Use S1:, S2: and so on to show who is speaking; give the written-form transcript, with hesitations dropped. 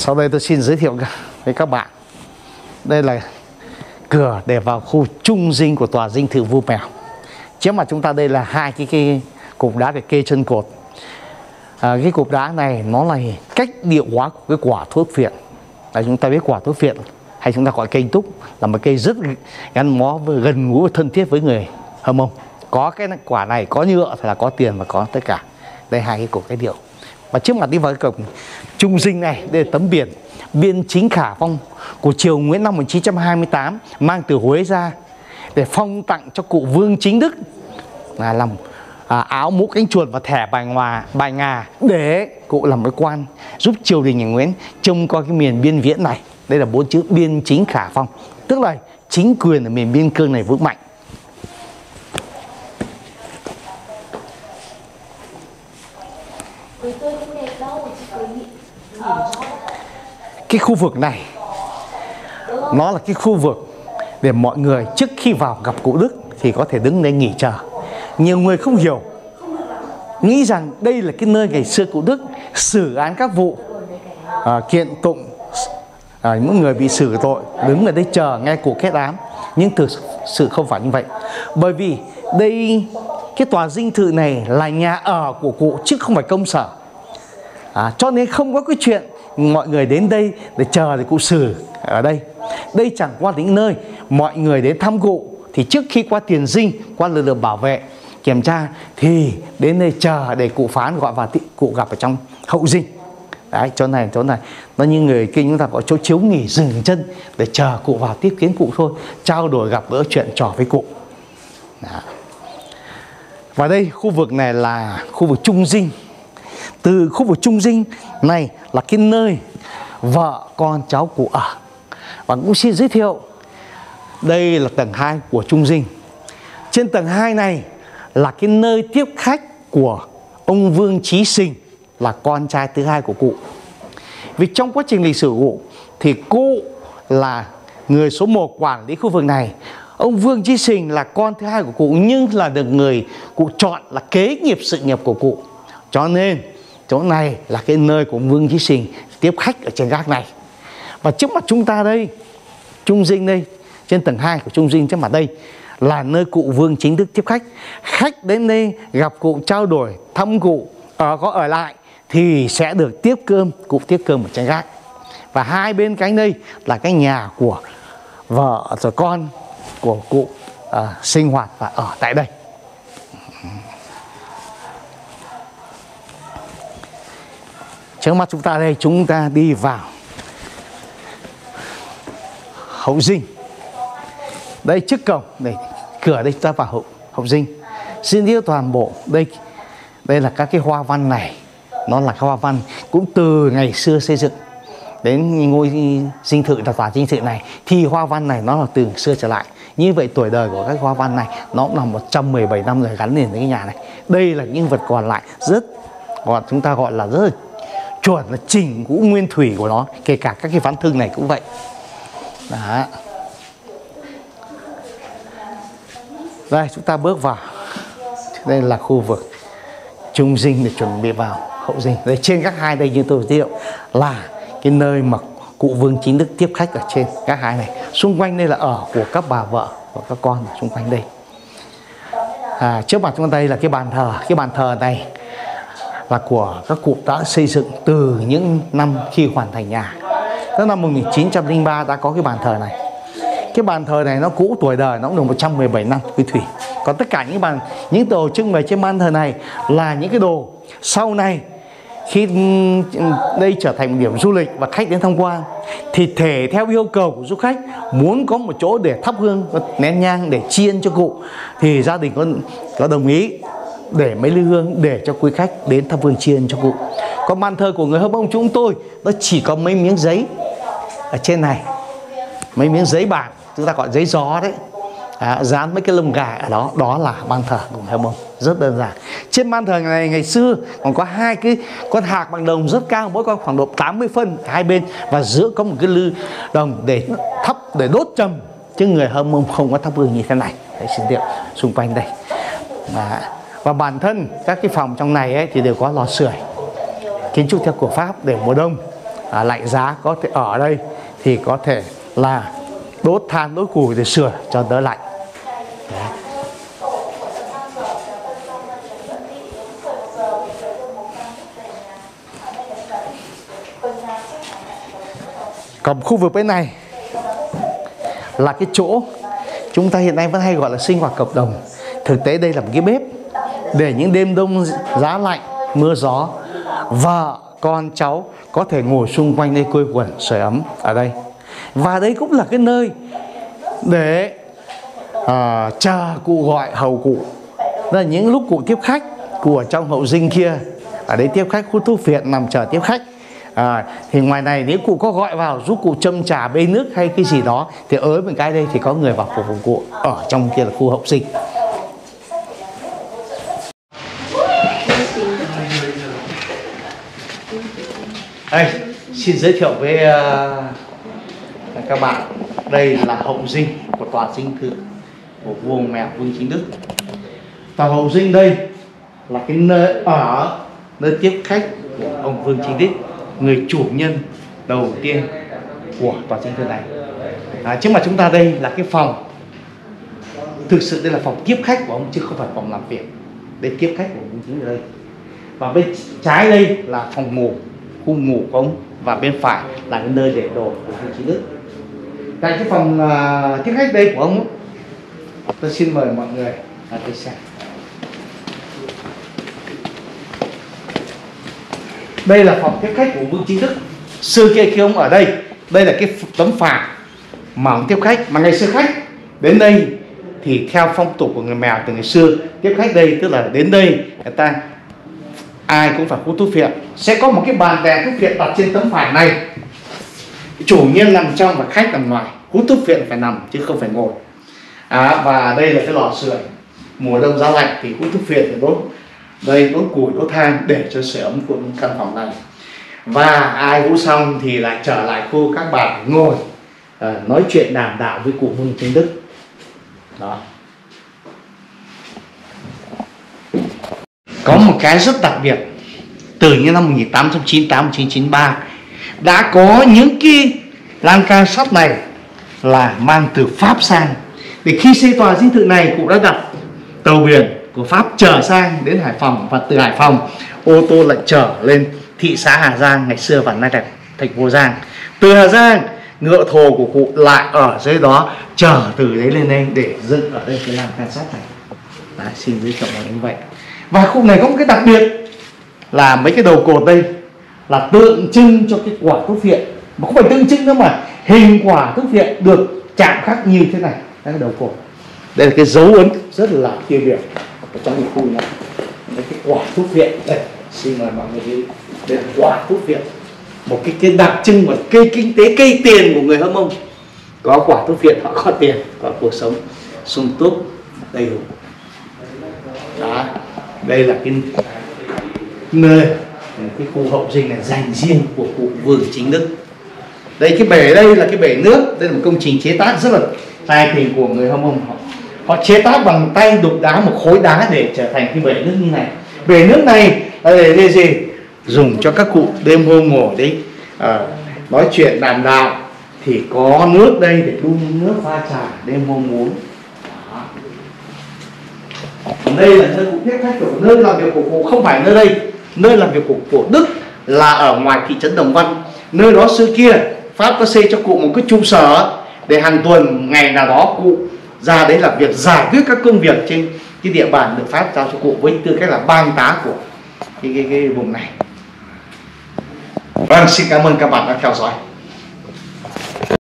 S1: Sau đây tôi xin giới thiệu với các bạn. Đây là cửa để vào khu trung dinh của tòa dinh thự Vua Mèo. Trước mặt chúng ta đây là hai cái cục đá để kê chân cột. Cái cục đá này nó là cách điệu hóa của cái quả thuốc phiện. Chúng ta biết quả thuốc phiện hay chúng ta gọi cây túc là một cây rất gắn bó gần gũi thân thiết với người Hơ Mông. Có cái quả này, có nhựa thì là có tiền và có tất cả. Đây hai cái cục cái điệu. Và trước mặt đi vào cái cổng trung dinh này, đây là tấm biển Biên Chính Khả Phong của triều Nguyễn năm 1928 mang từ Huế ra để phong tặng cho cụ Vương Chính Đức là làm áo mũ cánh chuột và thẻ bài ngà để cụ làm cái quan giúp triều đình nhà Nguyễn trông coi cái miền biên viễn này. Đây là 4 chữ Biên Chính Khả Phong, tức là chính quyền ở miền biên cương này vững mạnh. Cái khu vực này nó là cái khu vực để mọi người trước khi vào gặp cụ Đức thì có thể đứng đây nghỉ chờ. Nhiều người không hiểu, nghĩ rằng đây là cái nơi ngày xưa cụ Đức xử án các vụ kiện tụng những người bị xử tội, đứng ở đây chờ nghe cụ kết án. Nhưng thực sự không phải như vậy, bởi vì đây cái tòa dinh thự này là nhà ở của cụ chứ không phải công sở. Cho nên không có cái chuyện mọi người đến đây để chờ để cụ xử ở đây. Đây chẳng qua những nơi mọi người đến thăm cụ thì trước khi qua tiền dinh, qua lực lượng bảo vệ kiểm tra thì đến đây chờ để cụ phán gọi vào cụ gặp ở trong hậu dinh. Đấy, chỗ này nó như người Kinh chúng ta có chỗ chiếu nghỉ dừng chân để chờ cụ vào tiếp kiến cụ thôi, trao đổi gặp gỡ chuyện trò với cụ. Đó. Và đây khu vực này là khu vực trung dinh. Từ khu vực trung dinh này là cái nơi vợ con cháu cụ ở. Và cũng xin giới thiệu, đây là tầng 2 của trung dinh. Trên tầng 2 này là cái nơi tiếp khách của ông Vương Chí Sình, là con trai thứ hai của cụ. Vì trong quá trình lịch sử của cụ thì cụ là người số 1 quản lý khu vực này. Ông Vương Chí Sình là con thứ hai của cụ nhưng là được người cụ chọn là kế nghiệp sự nghiệp của cụ. Cho nên chỗ này là cái nơi của Vương Chí Sình tiếp khách ở trên gác này. Và trước mặt chúng ta đây, trung dinh đây, trên tầng 2 của trung dinh trước mặt đây là nơi cụ Vương Chính Đức tiếp khách. Khách đến đây gặp cụ, trao đổi, thăm cụ, có ở lại thì sẽ được tiếp cơm, cụ tiếp cơm ở trên gác. Và hai bên cạnh đây là cái nhà của vợ rồi con của cụ sinh hoạt và ở tại đây. Trước mắt chúng ta đây, chúng ta đi vào hậu dinh. Đây trước cổng, đây cửa đây chúng ta vào hậu dinh. Xin yêu toàn bộ đây là các cái hoa văn này, nó là các hoa văn cũng từ ngày xưa xây dựng đến ngôi dinh thự là tòa dinh thự này thì hoa văn này nó là từ xưa trở lại. Như vậy tuổi đời của các hoa văn này nó cũng là 117 năm rồi gắn liền với cái nhà này. Đây là những vật còn lại chúng ta gọi là rất là chuẩn, là chỉnh cũ nguyên thủy của nó, kể cả các cái ván thương này cũng vậy. Đó. Đây chúng ta bước vào, đây là khu vực trung dinh để chuẩn bị vào hậu dinh. Đây trên gác 2 đây như tôi giới thiệu là cái nơi mà cụ Vương Chính Đức tiếp khách ở trên gác 2 này. Xung quanh đây là ở của các bà vợ và các con ở xung quanh đây. Trước mặt chúng ta đây là cái bàn thờ. Cái bàn thờ này là của các cụ đã xây dựng từ những năm khi hoàn thành nhà. Tới năm 1903 đã có cái bàn thờ này. Cái bàn thờ này nó cũ, tuổi đời nó cũng được 117 năm quý thủy. Còn tất cả những đồ trưng bày trên bàn thờ này là những cái đồ sau này khi đây trở thành một điểm du lịch và khách đến tham quan thì thể theo yêu cầu của du khách muốn có một chỗ để thắp hương nén nhang để tri ân cho cụ thì gia đình có đồng ý để mấy lư hương để cho quý khách đến thắp hương tri ân cho cụ. Còn bàn thờ của người Hơ Mông chúng tôi nó chỉ có mấy miếng giấy ở trên này, mấy miếng giấy bạc, chúng ta gọi giấy gió đấy, dán mấy cái lông gà ở đó, đó là ban thờ của người Hơ Mông, rất đơn giản. Trên ban thờ này ngày xưa còn có hai cái con hạc bằng đồng rất cao, mỗi con khoảng độ 80 phân hai bên, và giữa có một cái lư đồng để thắp, để đốt trầm, chứ người Hơ Mông không có thắp hương như thế này. Đấy, xin tiện xung quanh đây. Và bản thân các cái phòng trong này ấy, thì đều có lò sưởi kiến trúc theo của Pháp để mùa đông lạnh giá có thể ở đây thì có thể là đốt than đốt củi để sửa cho đỡ lạnh. Đấy. Còn khu vực bên này là cái chỗ chúng ta hiện nay vẫn hay gọi là sinh hoạt cộng đồng. Thực tế đây là một cái bếp để những đêm đông giá lạnh, mưa gió, vợ, con, cháu có thể ngồi xung quanh đây quây quần sưởi ấm ở đây. Và đây cũng là cái nơi để chờ cụ gọi hầu cụ. Đó là những lúc cụ tiếp khách, cụ ở trong hậu dinh kia, ở đây tiếp khách, hút thuốc phiện nằm chờ tiếp khách. Thì ngoài này nếu cụ có gọi vào giúp cụ châm trà bê nước hay cái gì đó thì ới một cái đây thì có người vào phục vụ cụ. Ở trong kia là khu hậu sinh. Đây, xin giới thiệu với các bạn, đây là hậu dinh của tòa dinh thự của vua Mèo Vương Chính Đức. Tòa hậu dinh đây là cái nơi ở, nơi tiếp khách của ông Vương Chính Đức, người chủ nhân đầu tiên của tòa dinh thự này. Trước mặt chúng ta đây là cái phòng, thực sự đây là phòng tiếp khách của ông chứ không phải phòng làm việc. Đây tiếp khách của Vương Chính ở đây. Và bên trái đây là phòng ngủ, khu ngủ của ông, và bên phải là cái nơi để đồ của Vương Chính Đức. Tại cái phòng tiếp khách đây của ông, tôi xin mời mọi người tới xem. Đây là phòng tiếp khách của Vương Chính Đức. Xưa kia khi ông ở đây, đây là cái tấm phản mà ông tiếp khách. Mà ngày xưa khách đến đây thì theo phong tục của người Mèo từ ngày xưa, tiếp khách đây tức là đến đây người ta ai cũng phải hút thuốc phiện. Sẽ có một cái bàn đèn thuốc phiện đặt trên tấm phản này. Chủ nhân nằm trong và khách nằm ngoài. Hút thuốc phiện phải nằm chứ không phải ngồi. Và đây là cái lò sưởi. Mùa đông giá lạnh thì hút thuốc phiện để đốt. Đây đốt củi, đốt than để cho sưởi ấm của căn phòng này. Và ai hút xong thì lại trở lại khu các bạn ngồi nói chuyện đàm đạo với cụ Vương Chính Đức. Đó. Có một cái rất đặc biệt, từ những năm 1898, 1993 đã có những cái lan can sắt này là mang từ Pháp sang. Để khi xây tòa dinh thự này, cụ đã đặt tàu biển của Pháp chở sang đến Hải Phòng, và từ Hải Phòng ô tô lại chở lên thị xã Hà Giang, ngày xưa và nay là thành phố Giang. Từ Hà Giang ngựa thồ của cụ lại ở dưới đó chở từ đấy lên đây để dựng ở đây cái lan can sắt này. Đấy, xin giới thiệu như vậy. Và khu này có một cái đặc biệt là mấy cái đầu cột đây là tượng trưng cho cái quả thuốc phiện, mà không phải tượng trưng nữa mà hình quả thuốc phiện được chạm khắc như thế này. Đây là đầu cột. Đây là cái dấu ấn rất là tiêu biểu ở trong cái khu này. Đây cái quả thuốc phiện đây, xin mời mọi người đi. Đây là quả thuốc phiện, một cái đặc trưng và cây kinh tế, cây tiền của người Hơ Mông. Có quả thuốc phiện họ có tiền, có cuộc sống sung túc đầy đủ. Đó, đây là cái nơi, cái khu hậu dinh này dành riêng của cụ Vương Chính Đức. Đây cái bể đây là cái bể nước, đây là một công trình chế tác rất là tài tình của người Hơ Mông. Họ chế tác bằng tay đục đá một khối đá để trở thành cái bể nước như này. Bể nước này là để gì? Dùng cho các cụ đêm hôm ngồi đấy nói chuyện đàm đạo thì có nước đây để đun nước pha trà đêm hôm uống. Đây là nơi cụ tiếp khách, của nơi làm việc của cụ không phải nơi đây. Nơi làm việc của Đức là ở ngoài thị trấn Đồng Văn. Nơi đó xưa kia Pháp có xây cho cụ một cái trụ sở để hàng tuần ngày nào đó cụ ra đấy làm việc, giải quyết các công việc trên cái địa bàn được Pháp giao cho cụ với tư cách là bang tá của cái vùng này. Vâng, xin cảm ơn các bạn đã theo dõi.